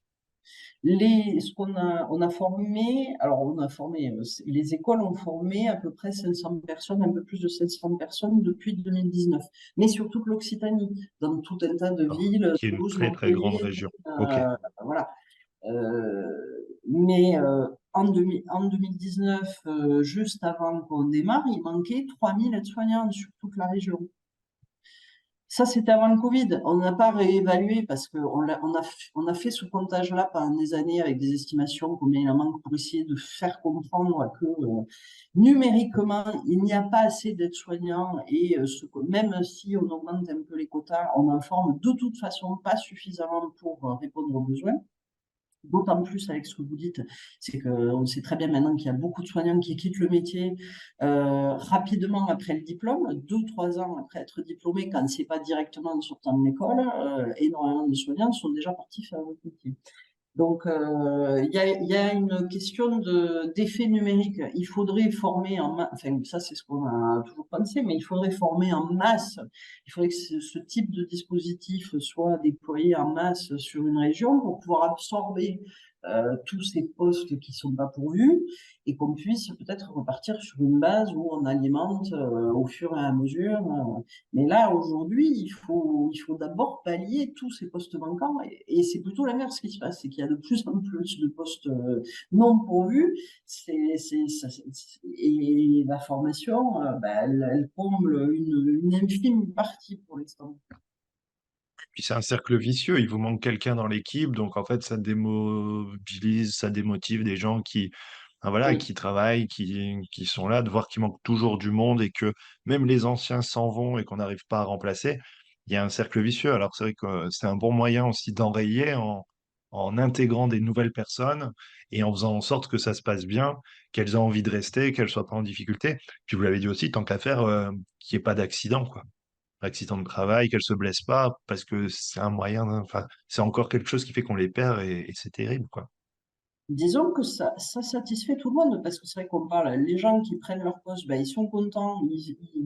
On a formé, alors on a formé, les écoles ont formé à peu près 500 personnes, un peu plus de 500 personnes depuis 2019, mais sur toute l'Occitanie, dans tout un tas de villes, qui est une Toulouse, très très grande Montpellier, région. Ok. voilà. Mais en 2019, juste avant qu'on démarre, il manquait 3000 aides-soignants sur toute la région. Ça, c'était avant le Covid. On n'a pas réévalué parce on a fait ce comptage-là pendant des années avec des estimations combien il en manque pour essayer de faire comprendre que numériquement, il n'y a pas assez d'aides-soignants et même si on augmente un peu les quotas, on en forme de toute façon pas suffisamment pour répondre aux besoins. D'autant plus avec ce que vous dites, c'est qu'on sait très bien maintenant qu'il y a beaucoup de soignants qui quittent le métier rapidement après le diplôme, 2 ou 3 ans après être diplômé, quand c'est pas directement en sortant de l'école, énormément de soignants sont déjà partis faire votre métier. Donc, il y a une question d'effet numérique. Il faudrait former en masse, enfin, ça c'est ce qu'on a toujours pensé, mais il faudrait former en masse. Il faudrait que ce type de dispositif soit déployé en masse sur une région pour pouvoir absorber tous ces postes qui sont pas pourvus et qu'on puisse peut-être repartir sur une base où on alimente au fur et à mesure. Mais là, aujourd'hui, il faut d'abord pallier tous ces postes manquants. Et c'est plutôt l'inverse qui se passe, c'est qu'il y a de plus en plus de postes non pourvus. Et la formation, elle comble une infime partie pour l'instant. Puis c'est un cercle vicieux, il vous manque quelqu'un dans l'équipe, donc en fait ça démobilise, ça démotive des gens qui, enfin, voilà, Oui. qui travaillent, qui sont là, de voir qu'il manque toujours du monde et que même les anciens s'en vont et qu'on n'arrive pas à remplacer, il y a un cercle vicieux. Alors c'est vrai que c'est un bon moyen aussi d'enrayer en intégrant des nouvelles personnes et en faisant en sorte que ça se passe bien, qu'elles aient envie de rester, qu'elles soient pas en difficulté. Puis vous l'avez dit aussi, tant qu'à faire, qu'il n'y ait pas d'accident, quoi, accident de travail, qu'elles se blessent pas, parce que c'est un moyen, enfin, c'est encore quelque chose qui fait qu'on les perd et c'est terrible, quoi. Disons que ça satisfait tout le monde, parce que c'est vrai qu'on parle, les gens qui prennent leur poste, ils sont contents,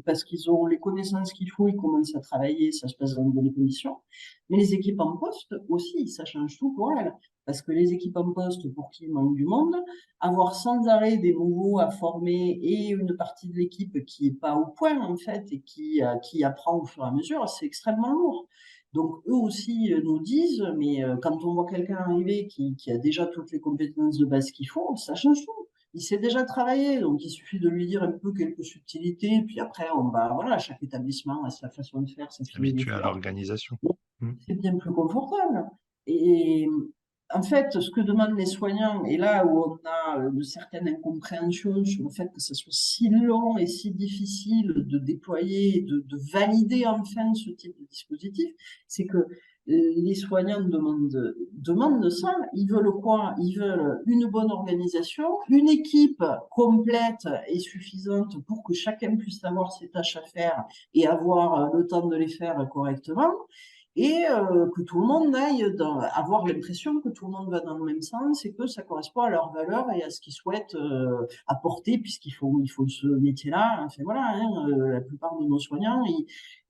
parce qu'ils ont les connaissances qu'il faut, ils commencent à travailler, ça se passe dans de bonnes conditions. Mais les équipes en poste aussi, ça change tout pour elles. Parce que les équipes en poste, pour qui il manque du monde, avoir sans arrêt des nouveaux à former et une partie de l'équipe qui est pas au point, en fait, et qui apprend au fur et à mesure, c'est extrêmement lourd. Donc, eux aussi nous disent, mais quand on voit quelqu'un arriver qui a déjà toutes les compétences de base qu'il faut, ça change tout. Il sait déjà travailler, donc il suffit de lui dire un peu quelques subtilités, puis après, voilà, chaque établissement a sa façon de faire, sa S'habituer à philosophie. l'organisation. Mm. C'est bien plus confortable. Et en fait, ce que demandent les soignants, et là où on a une certaine incompréhension sur le fait que ce soit si long et si difficile de déployer, de valider enfin ce type de dispositif, c'est que les soignants demandent ça. Ils veulent quoi? Ils veulent une bonne organisation, une équipe complète et suffisante pour que chacun puisse avoir ses tâches à faire et avoir le temps de les faire correctement et que tout le monde avoir l'impression que tout le monde va dans le même sens et que ça correspond à leurs valeurs et à ce qu'ils souhaitent apporter il faut ce métier-là. Enfin voilà, hein, la plupart de nos soignants,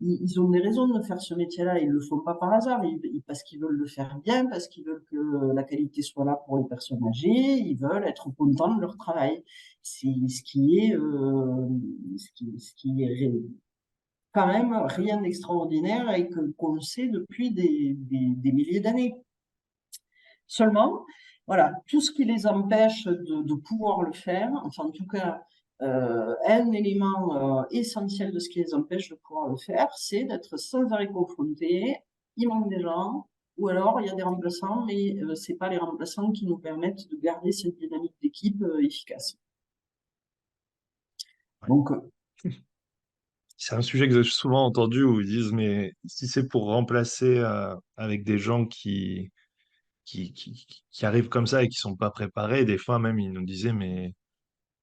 ils ont des raisons de faire ce métier-là. Ils le font pas par hasard, parce qu'ils veulent le faire bien, parce qu'ils veulent que la qualité soit là pour les personnes âgées. Ils veulent être contents de leur travail. C'est ce qui est quand même rien d'extraordinaire et qu'on sait depuis des milliers d'années. Seulement, voilà, tout ce qui les empêche de pouvoir le faire, enfin en tout cas, un élément essentiel de ce qui les empêche de pouvoir le faire, c'est d'être sans arrêt confrontés. Il manque des gens, ou alors il y a des remplaçants, mais c'est pas les remplaçants qui nous permettent de garder cette dynamique d'équipe efficace. Ouais. Donc, C'est un sujet que j'ai souvent entendu où ils disent, mais si c'est pour remplacer avec des gens qui arrivent comme ça et qui sont pas préparés, des fois même ils nous disaient, mais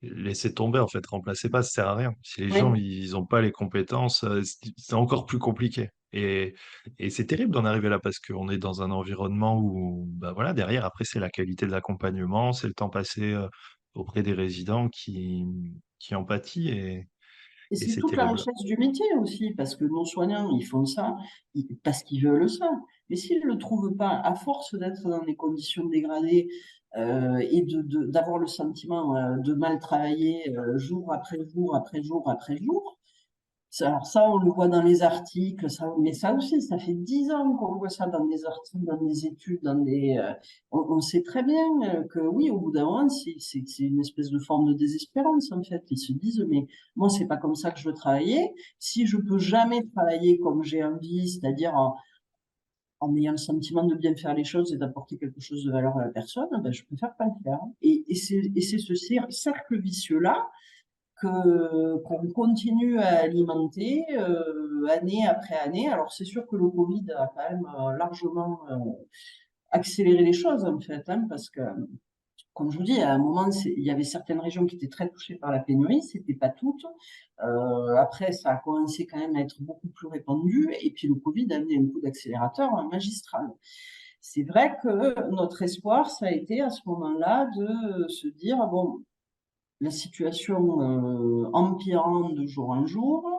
laissez tomber, en fait, remplacez pas, ça sert à rien. Si les gens, oui. ils ont pas les compétences, c'est encore plus compliqué. Et c'est terrible d'en arriver là parce qu'on est dans un environnement où, bah voilà, derrière, après, c'est la qualité de l'accompagnement, c'est le temps passé auprès des résidents qui en pâtit Et et c'est c'est toute la terrible. richesse du métier aussi, parce que nos soignants, ils font ça parce qu'ils veulent ça. Mais s'ils ne le trouvent pas, à force d'être dans des conditions dégradées et d'avoir le sentiment de mal travailler jour après jour après jour après jour, Alors ça, on le voit dans les articles, ça, mais ça aussi, ça fait 10 ans qu'on voit ça dans des articles, dans des études, on sait très bien que oui, au bout d'un moment, c'est une espèce de forme de désespérance, en fait. Ils se disent, mais moi, c'est pas comme ça que je veux travailler. Si je peux jamais travailler comme j'ai envie, c'est-à-dire en ayant le sentiment de bien faire les choses et d'apporter quelque chose de valeur à la personne, ben, je préfère pas le faire. Et c'est ce cercle vicieux-là qu'on continue à alimenter année après année. Alors c'est sûr que le Covid a quand même largement accéléré les choses en fait, hein, parce que comme je vous dis, à un moment, il y avait certaines régions qui étaient très touchées par la pénurie, c'était pas toutes. Après, ça a commencé quand même à être beaucoup plus répandu, et puis le Covid a amené un coup d'accélérateur magistral. C'est vrai que notre espoir, ça a été à ce moment-là de se dire, bon, la situation empirant de jour en jour,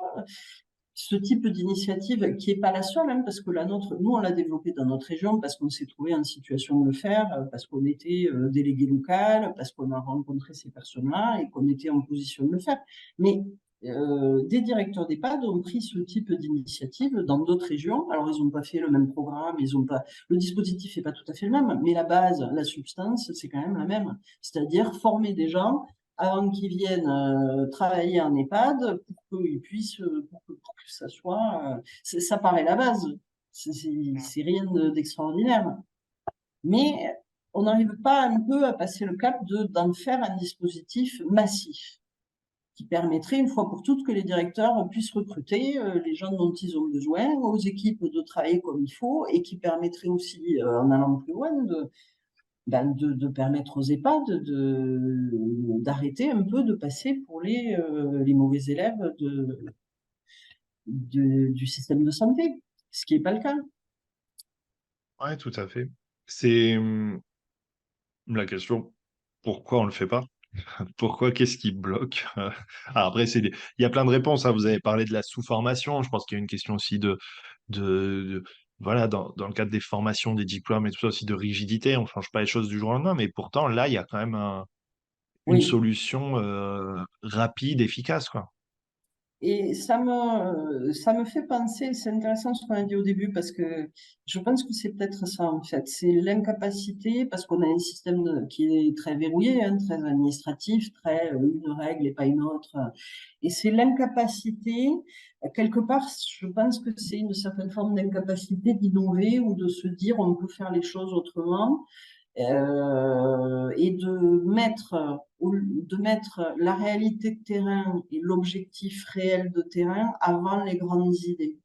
ce type d'initiative qui n'est pas la seule, hein, parce que la nôtre, nous, on l'a développée dans notre région parce qu'on s'est trouvé en situation de le faire, parce qu'on était délégué local, parce qu'on a rencontré ces personnes-là et qu'on était en position de le faire. Mais des directeurs d'EHPAD ont pris ce type d'initiative dans d'autres régions. Alors, ils n'ont pas fait le même programme, ils ont pas, le dispositif n'est pas tout à fait le même, mais la base, la substance, c'est quand même la même. C'est-à-dire former des gens avant qu'ils viennent travailler en EHPAD pour qu'ils puissent, pour que ça soit, ça paraît la base. C'est rien d'extraordinaire. Mais on n'arrive pas un peu à passer le cap d'en faire un dispositif massif qui permettrait une fois pour toutes que les directeurs puissent recruter les gens dont ils ont besoin, aux équipes de travailler comme il faut et qui permettrait aussi, en allant plus loin, de permettre aux EHPAD d'arrêter un peu de passer pour les mauvais élèves du système de santé, ce qui n'est pas le cas. Ouais, tout à fait. C'est la question, pourquoi on le fait pas? Pourquoi? Qu'est-ce qui bloque? Alors après, il y a plein de réponses, hein. Vous avez parlé de la sous-formation. Je pense qu'il y a une question aussi de- voilà, dans le cadre des formations, des diplômes et tout ça aussi de rigidité. On ne change pas les choses du jour au lendemain, mais pourtant, là, il y a quand même une Oui. solution rapide, efficace, quoi. Et ça me fait penser, c'est intéressant ce qu'on a dit au début, parce que je pense que c'est peut-être ça en fait. C'est l'incapacité, parce qu'on a un système qui est très verrouillé, hein, très administratif, très une règle et pas une autre. Et c'est l'incapacité, quelque part, je pense que c'est une certaine forme d'incapacité d'innover ou de se dire on peut faire les choses autrement et de mettre la réalité de terrain et l'objectif réel de terrain avant les grandes idées.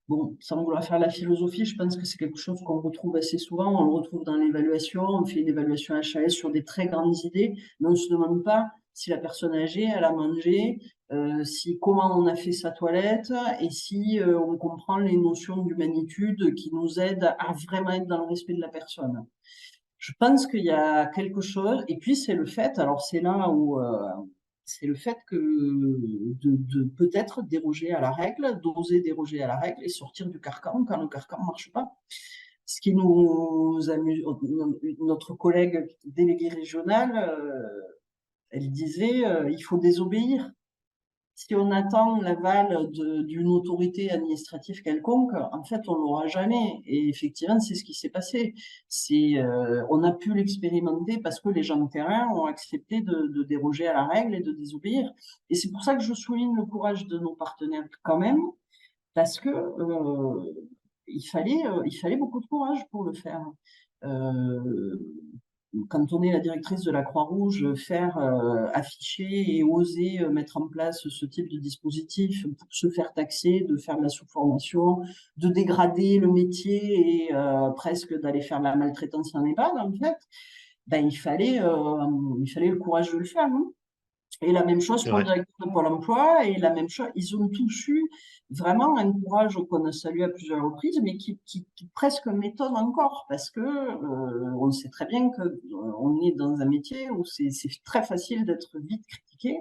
Bon, sans vouloir faire la philosophie, je pense que c'est quelque chose qu'on retrouve assez souvent. On le retrouve dans l'évaluation. On fait une évaluation HAS sur des très grandes idées, mais on ne se demande pas si la personne âgée, elle a mangé, comment on a fait sa toilette et si on comprend les notions d'humanitude qui nous aident à vraiment être dans le respect de la personne. Je pense qu'il y a quelque chose, et puis c'est le fait, alors c'est là où c'est le fait que de peut-être déroger à la règle, d'oser déroger à la règle et sortir du carcan quand le carcan ne marche pas. Ce qui nous amuse, notre collègue déléguée régionale, elle disait il faut désobéir. Si on attend l'aval d'une autorité administrative quelconque, en fait, on l'aura jamais. Et effectivement, c'est ce qui s'est passé. On a pu l'expérimenter parce que les gens de terrain ont accepté de déroger à la règle et de désobéir. Et c'est pour ça que je souligne le courage de nos partenaires quand même, parce que il fallait beaucoup de courage pour le faire. Euh, Quand on est la directrice de la Croix-Rouge, faire afficher et oser mettre en place ce type de dispositif pour se faire taxer, de faire de la sous-formation, de dégrader le métier et presque d'aller faire de la maltraitance en EHPAD, en fait, ben, il fallait le courage de le faire. Hein. Et la même chose C'est pour le vrai. directeur de Pôle emploi, et la même chose, ils ont tous eu vraiment un courage qu'on a salué à plusieurs reprises, mais qui presque m'étonne encore, parce que on sait très bien que on est dans un métier où c'est très facile d'être vite critiqué.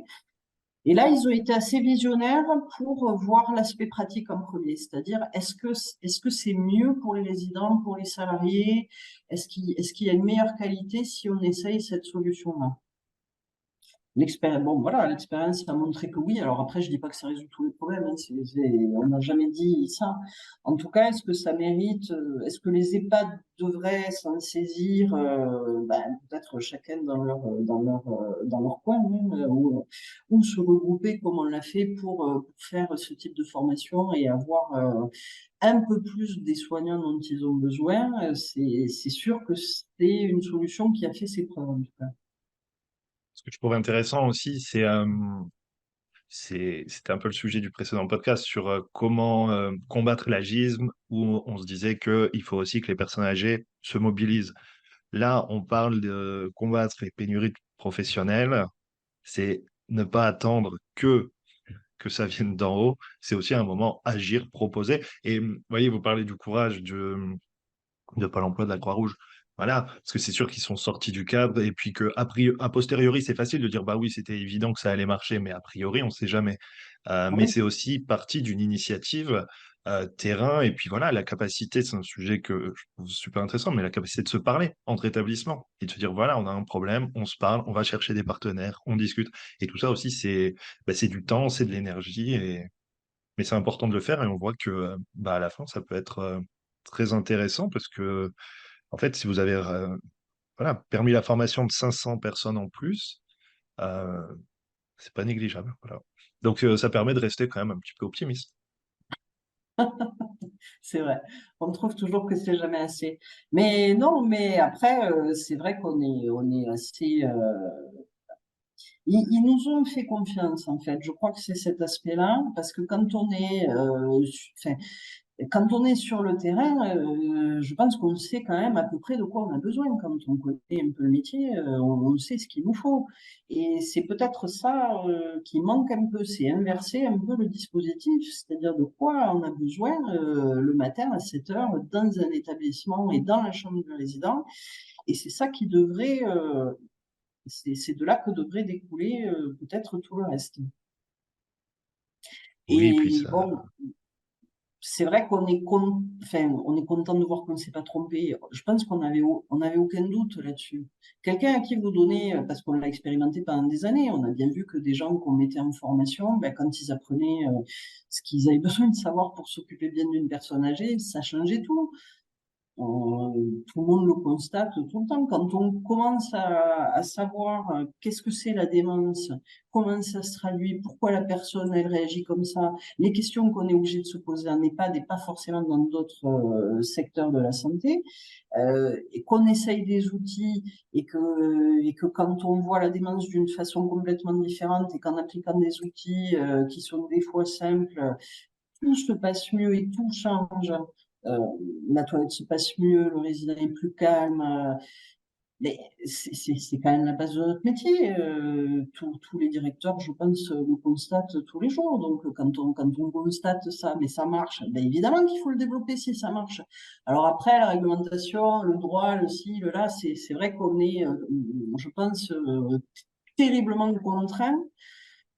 Et là, ils ont été assez visionnaires pour voir l'aspect pratique en premier, c'est-à-dire est-ce que c'est mieux pour les résidents, pour les salariés, est-ce qu'il y a une meilleure qualité si on essaye cette solution-là? l'expérience a montré que oui. Alors après, je dis pas que ça résout tous les problèmes, hein, on n'a jamais dit ça. En tout cas, est-ce que ça mérite, est-ce que les EHPAD devraient s'en saisir, peut-être chacun dans leur coin, hein, ou se regrouper comme on l'a fait pour faire ce type de formation et avoir un peu plus des soignants dont ils ont besoin. C'est sûr que c'est une solution qui a fait ses preuves, en tout cas. Ce que je trouve intéressant aussi, c'était un peu le sujet du précédent podcast sur comment combattre l'agisme, où on se disait qu'il faut aussi que les personnes âgées se mobilisent. Là, on parle de combattre les pénuries professionnelles, c'est ne pas attendre que ça vienne d'en haut, c'est aussi un moment agir, proposer. Et vous voyez, vous parlez du courage de Pôle emploi, de la Croix-Rouge. Voilà, parce que c'est sûr qu'ils sont sortis du cadre et puis que a posteriori, c'est facile de dire bah oui, c'était évident que ça allait marcher, mais a priori, on ne sait jamais. Mais Oui. c'est aussi partie d'une initiative terrain et puis voilà, la capacité, c'est un sujet que je trouve super intéressant, mais la capacité de se parler entre établissements et de se dire voilà, on a un problème, on se parle, on va chercher des partenaires, on discute. Et tout ça aussi, c'est du temps, c'est de l'énergie, mais c'est important de le faire et on voit que à la fin, ça peut être très intéressant parce que en fait, si vous avez voilà, permis la formation de 500 personnes en plus, euh, c'est pas négligeable. Voilà. Donc, ça permet de rester quand même un petit peu optimiste. C'est vrai. On trouve toujours que c'est jamais assez. Mais non, mais après, c'est vrai on est assez. Ils nous ont fait confiance, en fait. Je crois que c'est cet aspect-là, parce que quand on est sur le terrain, je pense qu'on sait quand même à peu près de quoi on a besoin. Quand on connaît un peu le métier, on sait ce qu'il nous faut. Et c'est peut-être ça qui manque un peu, c'est inverser un peu le dispositif, c'est-à-dire de quoi on a besoin le matin à 7 heures dans un établissement et dans la chambre du résident. Et c'est ça qui devrait, c'est de là que devrait découler peut-être tout le reste. Oui, puis Et ça. bon, c'est vrai on est content de voir qu'on ne s'est pas trompé. Je pense on avait aucun doute là-dessus. Quelqu'un à qui vous donnez, parce qu'on l'a expérimenté pendant des années, on a bien vu que des gens qu'on mettait en formation, quand ils apprenaient ce qu'ils avaient besoin de savoir pour s'occuper bien d'une personne âgée, ça changeait tout. Tout le monde le constate tout le temps. Quand on commence à savoir qu'est-ce que c'est la démence, comment ça se traduit, pourquoi la personne elle réagit comme ça, les questions qu'on est obligé de se poser en EHPAD et pas forcément dans d'autres secteurs de la santé, et qu'on essaye des outils et que quand on voit la démence d'une façon complètement différente et qu'en appliquant des outils qui sont des fois simples, tout se passe mieux et tout change. Euh, la toilette se passe mieux, le résident est plus calme. Mais c'est quand même la base de notre métier. Tous les directeurs, je pense, le constatent tous les jours. Donc, quand on constate ça, mais ça marche, ben évidemment qu'il faut le développer si ça marche. Alors après, la réglementation, le droit, le ci, le là, c'est vrai qu'on est, je pense, terriblement contraint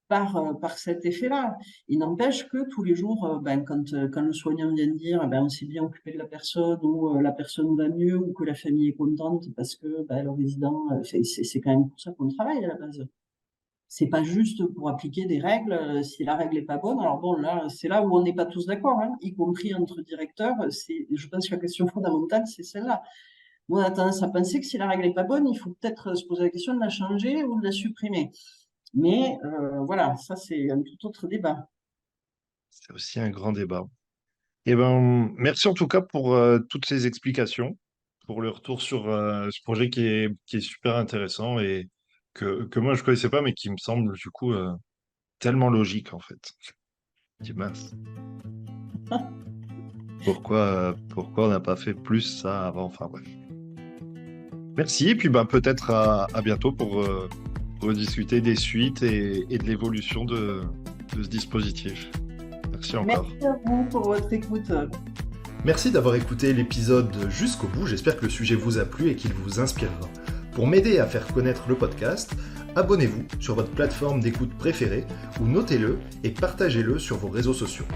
par cet effet-là. Il n'empêche que tous les jours, quand le soignant vient dire on s'est bien occupé de la personne ou la personne va mieux ou que la famille est contente parce que le résident, c'est quand même pour ça qu'on travaille à la base. C'est pas juste pour appliquer des règles si la règle est pas bonne. Alors bon, là, c'est là où on n'est pas tous d'accord, hein, y compris entre directeurs. Je pense que la question fondamentale, c'est celle-là. Moi, on a tendance à penser que si la règle est pas bonne, il faut peut-être se poser la question de la changer ou de la supprimer. Mais voilà, ça c'est un tout autre débat. C'est aussi un grand débat. Eh ben, merci en tout cas pour toutes ces explications, pour le retour sur ce projet qui est super intéressant et que moi je connaissais pas, mais qui me semble du coup tellement logique en fait. Je dis mince, pourquoi on n'a pas fait plus ça avant? Enfin bref. Merci, et puis peut-être à bientôt pour rediscuter des suites et de l'évolution de ce dispositif. Merci encore. Merci à vous pour votre écoute. Merci d'avoir écouté l'épisode jusqu'au bout, j'espère que le sujet vous a plu et qu'il vous inspirera. Pour m'aider à faire connaître le podcast, abonnez-vous sur votre plateforme d'écoute préférée ou notez-le et partagez-le sur vos réseaux sociaux.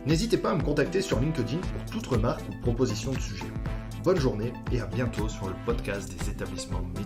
N'hésitez pas à me contacter sur LinkedIn pour toute remarque ou proposition de sujet. Bonne journée et à bientôt sur le podcast des établissements médicaux.